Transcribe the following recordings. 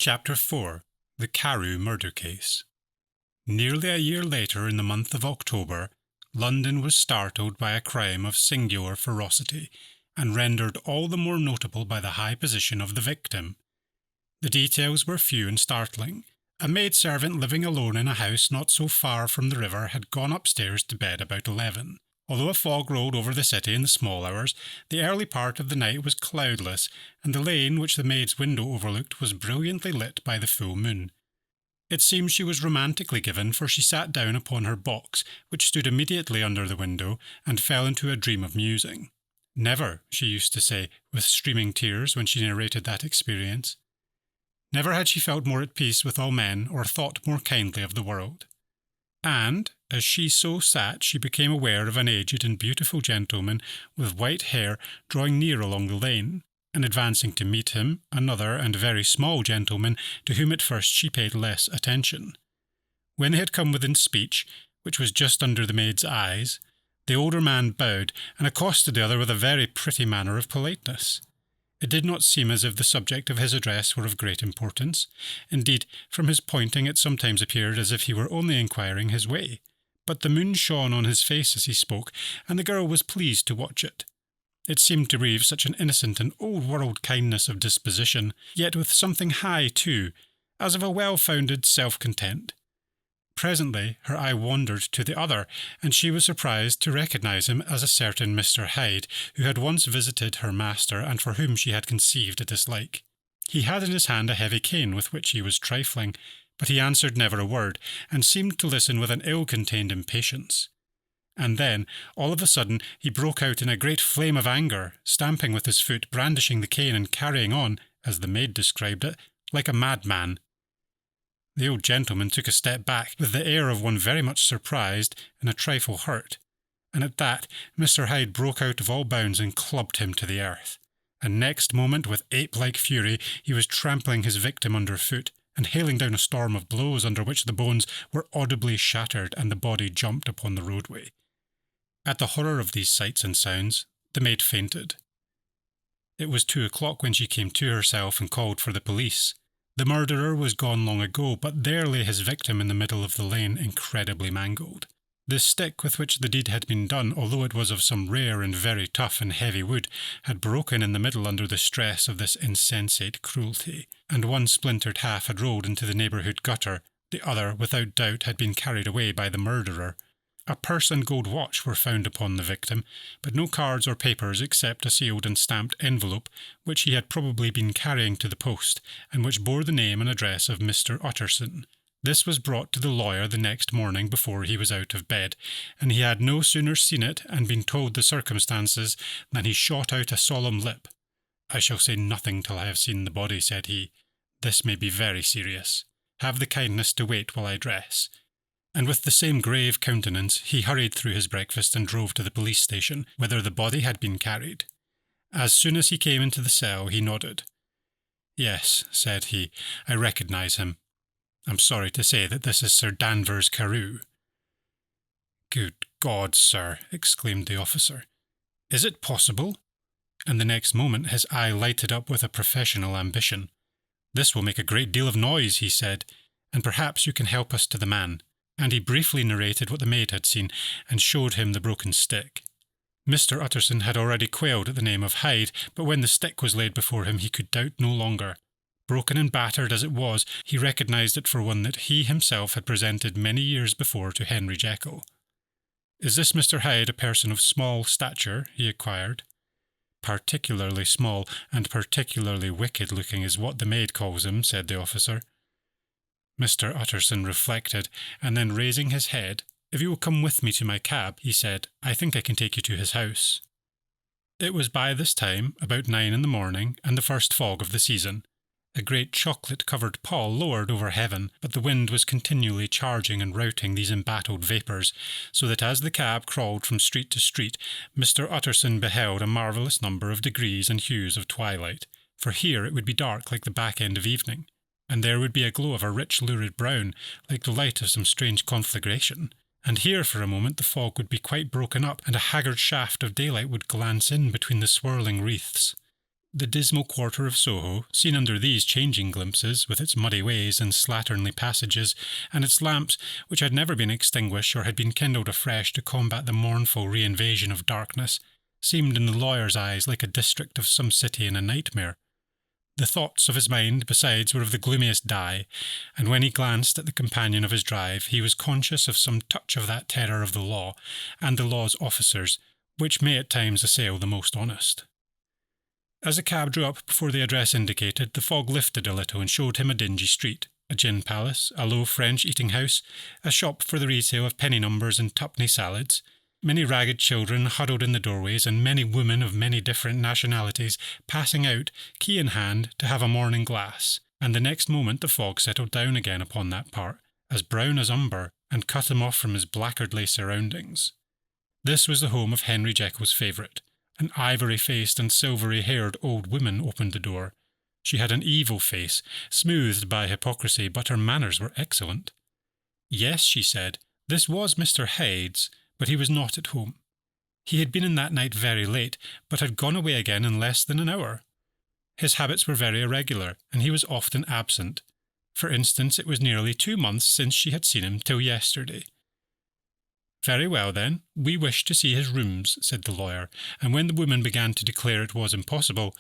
Chapter 4. The Carew Murder Case. Nearly a year later, in the month of October, London was startled by a crime of singular ferocity, and rendered all the more notable by the high position of the victim. The details were few and startling. A maidservant living alone in a house not so far from the river had gone upstairs to bed about 11. Although a fog rolled over the city in the small hours, the early part of the night was cloudless, and the lane which the maid's window overlooked was brilliantly lit by the full moon. It seems she was romantically given, for she sat down upon her box, which stood immediately under the window, and fell into a dream of musing. Never, she used to say, with streaming tears when she narrated that experience. Never had she felt more at peace with all men, or thought more kindly of the world. And, as she so sat, she became aware of an aged and beautiful gentleman with white hair drawing near along the lane, and advancing to meet him, another and very small gentleman to whom at first she paid less attention. When they had come within speech, which was just under the maid's eyes, the older man bowed and accosted the other with a very pretty manner of politeness. It did not seem as if the subject of his address were of great importance. Indeed, from his pointing it sometimes appeared as if he were only inquiring his way. But the moon shone on his face as he spoke, and the girl was pleased to watch it. It seemed to breathe such an innocent and old-world kindness of disposition, yet with something high too, as of a well-founded self-content. Presently her eye wandered to the other, and she was surprised to recognize him as a certain Mr. Hyde, who had once visited her master and for whom she had conceived a dislike. He had in his hand a heavy cane with which he was trifling, but he answered never a word, and seemed to listen with an ill-contained impatience. And then, all of a sudden, he broke out in a great flame of anger, stamping with his foot, brandishing the cane, and carrying on, as the maid described it, like a madman. The old gentleman took a step back, with the air of one very much surprised and a trifle hurt, and at that Mr. Hyde broke out of all bounds and clubbed him to the earth. And next moment, with ape-like fury, he was trampling his victim underfoot, and hailing down a storm of blows under which the bones were audibly shattered and the body jumped upon the roadway. At the horror of these sights and sounds, the maid fainted. It was 2 o'clock when she came to herself and called for the police. The murderer was gone long ago, but there lay his victim in the middle of the lane, incredibly mangled. The stick with which the deed had been done, although it was of some rare and very tough and heavy wood, had broken in the middle under the stress of this insensate cruelty, and one splintered half had rolled into the neighbourhood gutter. The other, without doubt, had been carried away by the murderer. A purse and gold watch were found upon the victim, but no cards or papers except a sealed and stamped envelope, which he had probably been carrying to the post, and which bore the name and address of Mr. Utterson. This was brought to the lawyer the next morning before he was out of bed, and he had no sooner seen it and been told the circumstances than he shot out a solemn lip. "I shall say nothing till I have seen the body," said he. "This may be very serious. Have the kindness to wait while I dress." And with the same grave countenance he hurried through his breakfast and drove to the police station, whither the body had been carried. As soon as he came into the cell he nodded. "Yes," said he, "I recognise him. I'm sorry to say that this is Sir Danvers Carew." "Good God, sir," exclaimed the officer. "Is it possible?" And the next moment his eye lighted up with a professional ambition. "This will make a great deal of noise," he said, "and perhaps you can help us to the man." And he briefly narrated what the maid had seen, and showed him the broken stick. Mr. Utterson had already quailed at the name of Hyde, but when the stick was laid before him he could doubt no longer. Broken and battered as it was, he recognised it for one that he himself had presented many years before to Henry Jekyll. "Is this Mr. Hyde a person of small stature?" he inquired. "Particularly small, and particularly wicked-looking is what the maid calls him," said the officer. Mr. Utterson reflected, and then raising his head, "If you will come with me to my cab," he said, "I think I can take you to his house." It was by this time about 9 in the morning, and the first fog of the season. A great chocolate-covered pall lowered over heaven, but the wind was continually charging and routing these embattled vapours, so that as the cab crawled from street to street, Mr. Utterson beheld a marvellous number of degrees and hues of twilight, for here it would be dark like the back end of evening, and there would be a glow of a rich lurid brown, like the light of some strange conflagration, and here for a moment the fog would be quite broken up, and a haggard shaft of daylight would glance in between the swirling wreaths. The dismal quarter of Soho, seen under these changing glimpses, with its muddy ways and slatternly passages, and its lamps, which had never been extinguished or had been kindled afresh to combat the mournful re-invasion of darkness, seemed in the lawyer's eyes like a district of some city in a nightmare. The thoughts of his mind, besides, were of the gloomiest dye, and when he glanced at the companion of his drive, he was conscious of some touch of that terror of the law, and the law's officers, which may at times assail the most honest. As the cab drew up before the address indicated, the fog lifted a little and showed him a dingy street, a gin palace, a low French eating-house, a shop for the resale of penny numbers and tuppenny salads, many ragged children huddled in the doorways, and many women of many different nationalities passing out, key in hand, to have a morning glass, and the next moment the fog settled down again upon that part, as brown as umber, and cut him off from his blackguardly surroundings. This was the home of Henry Jekyll's favourite. An ivory-faced and silvery-haired old woman opened the door. She had an evil face, smoothed by hypocrisy, but her manners were excellent. Yes, she said, this was Mr. Hyde's, but he was not at home. He had been in that night very late, but had gone away again in less than an hour. His habits were very irregular, and he was often absent. For instance, it was nearly 2 months since she had seen him till yesterday. Very well, then, we wish to see his rooms, said the lawyer, and when the woman began to declare it was impossible,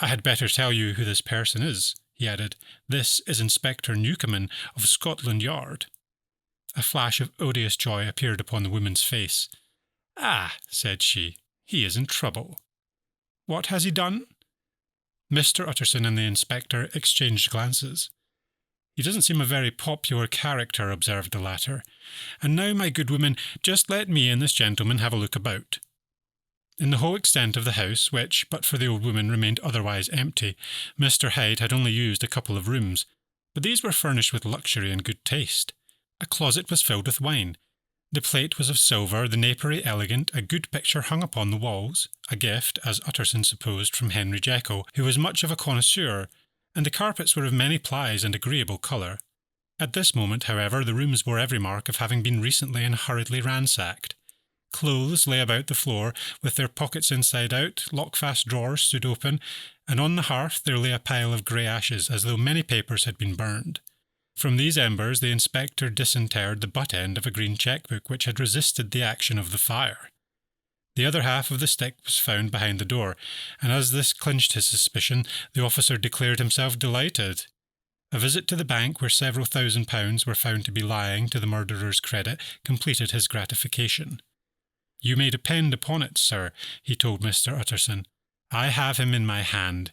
I had better tell you who this person is, he added. This is Inspector Newcomen of Scotland Yard. A flash of odious joy appeared upon the woman's face. Ah, said she, he is in trouble. What has he done? Mr. Utterson and the inspector exchanged glances. He doesn't seem a very popular character, observed the latter. And now, my good woman, just let me and this gentleman have a look about. In the whole extent of the house, which, but for the old woman, remained otherwise empty, Mr. Hyde had only used a couple of rooms, but these were furnished with luxury and good taste. A closet was filled with wine. The plate was of silver, the napery elegant, a good picture hung upon the walls, a gift, as Utterson supposed, from Henry Jekyll, who was much of a connoisseur, and the carpets were of many plies and agreeable colour. At this moment, however, the rooms bore every mark of having been recently and hurriedly ransacked. Clothes lay about the floor, with their pockets inside out, lock-fast drawers stood open, and on the hearth there lay a pile of grey ashes, as though many papers had been burned. From these embers the inspector disinterred the butt-end of a green cheque-book which had resisted the action of the fire. The other half of the stick was found behind the door, and as this clinched his suspicion, the officer declared himself delighted. A visit to the bank, where several £1,000s were found to be lying to the murderer's credit, completed his gratification. You may depend upon it, sir, he told Mr. Utterson. I have him in my hand.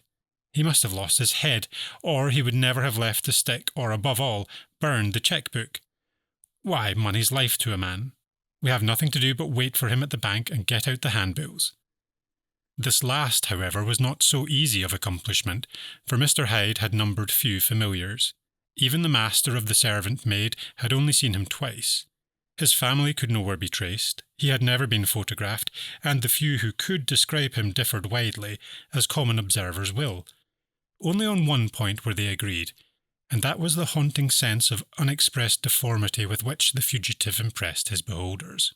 He must have lost his head, or he would never have left the stick, or, above all, burned the cheque-book. Why, money's life to a man. We have nothing to do but wait for him at the bank and get out the handbills. This last, however, was not so easy of accomplishment, for Mr. Hyde had numbered few familiars. Even the master of the servant-maid had only seen him twice. His family could nowhere be traced, he had never been photographed, and the few who could describe him differed widely, as common observers will. Only on one point were they agreed, and that was the haunting sense of unexpressed deformity with which the fugitive impressed his beholders.